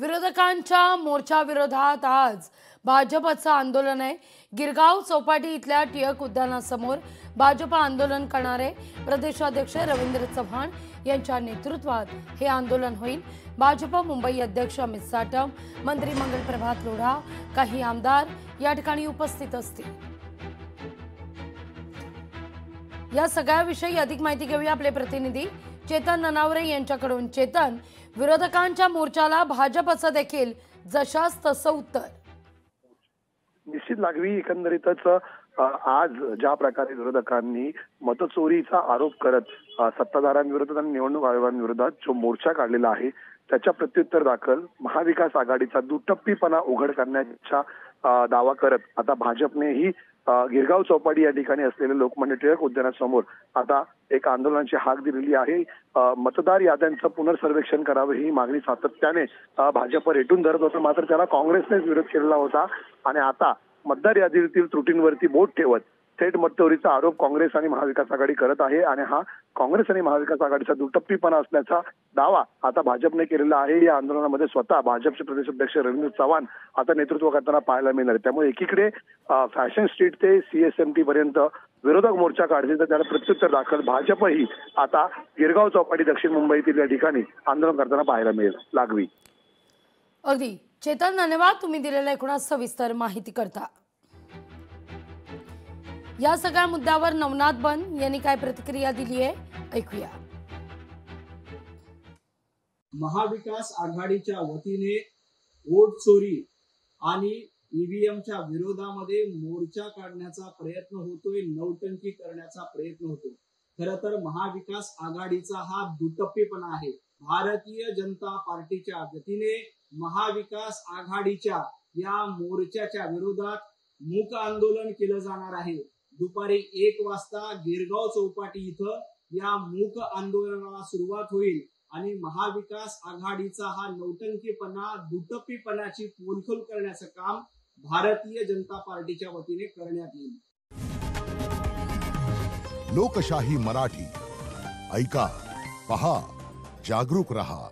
विरोधकांच्या मोर्चाविरोधात आज भाजपचं आंदोलन आहे। गिरगाव चौपाटी इथल्या टिळक उद्यानासमोर भाजप आंदोलन करणारे प्रदेशाध्यक्ष रवींद्र चव्हाण यांच्या नेतृत्वात हे आंदोलन होईल। भाजप मुंबई अध्यक्ष अमित साटम, मंत्री मंगल प्रभात लोढा, काही आमदार या ठिकाणी उपस्थित असतील। या सगळ्याविषयी अधिक माहिती घेऊया आपले प्रतिनिधी चेतन ननावरे यांच्याकडून। चेतन, विरोधकांच्या मोर्चाला भाजपचं देखील जशास तसं उत्तर। निश्चित लागवी एकंदरीतच आज ज्या प्रकारे विरोधकांनी मतचोरीचा आरोप करत सत्ताधाऱ्यांविरोधात आणि निवडणूक आयोगाविरोधात जो मोर्चा काढलेला आहे त्याच्या प्रत्युत्तर दाखल महाविकास आघाडीचा दुटप्पीपणा उघड करण्याचा दावा करत आता भाजपनेही गिरगाव चौपाटी या ठिकाणी असलेले लोकमान्य टिळक उद्यानासमोर आता एक आंदोलनाची हाक दिलेली आहे। मतदार याद्यांचं पुनर्सर्वेक्षण करावे ही मागणी सातत्याने भाजप रेटून धरत होतं, मात्र त्याला काँग्रेसनेच विरोध केलेला होता आणि आता मतदार यादीतील त्रुटींवरती बोट ठेवत थेट मतचोरीचा आरोप काँग्रेस आणि महाविकास आघाडी करत आहे आणि हा काँग्रेस आणि महाविकास आघाडीचा दुटप्पीपणा असल्याचा दावा आता भाजपने केलेला आहे। या आंदोलनामध्ये स्वतः भाजपचे प्रदेशाध्यक्ष रवींद्र चव्हाण आता नेतृत्व करताना पाहायला मिळणार आहे। त्यामुळे एकीकडे फॅशन स्ट्रीट ते CSMT पर्यंत विरोधक मोर्चा काढतील तर त्याला प्रत्युत्तर दाखल भाजपही आता गिरगाव चौपाटी दक्षिण मुंबईतील या ठिकाणी आंदोलन करताना पाहायला मिळेल। लागवी अगदी चेतन, धन्यवाद तुम्ही दिलेल्या एकूण सविस्तर माहिती करता। या सगळ्या मुद्द्यावर नवनाथ बन यांनी काय प्रतिक्रिया दिली आहे ऐकूया। महाविकास आघाडीच्या वतीने वोट चोरी आणि ईव्हीएमच्या विरोधामध्ये मोर्चा काढण्याचा प्रयत्न होतोय, नौटंकी करण्याचा प्रयत्न होतो। खरं तर महाविकास आघाडीचा हा दुटप्पीपणा आहे। भारतीय जनता पार्टीच्या वतीने महाविकास आघाडीच्या या मोर्चाच्या विरोधात मूक आंदोलन केलं जाणार आहे। दुपारी 1 वाजता गिरगाव चौपाटी इथं या मूक आंदोलनाला सुरुवात होईल आणि महाविकास आघाडीचा हा नौटंकीपणा, दुटप्पीपणाची पोलखोल करण्याचं काम भारतीय जनता पार्टीच्या वतीने करण्यात येईल। लोकशाही मराठी ऐका, पहा, जागरूक रहा।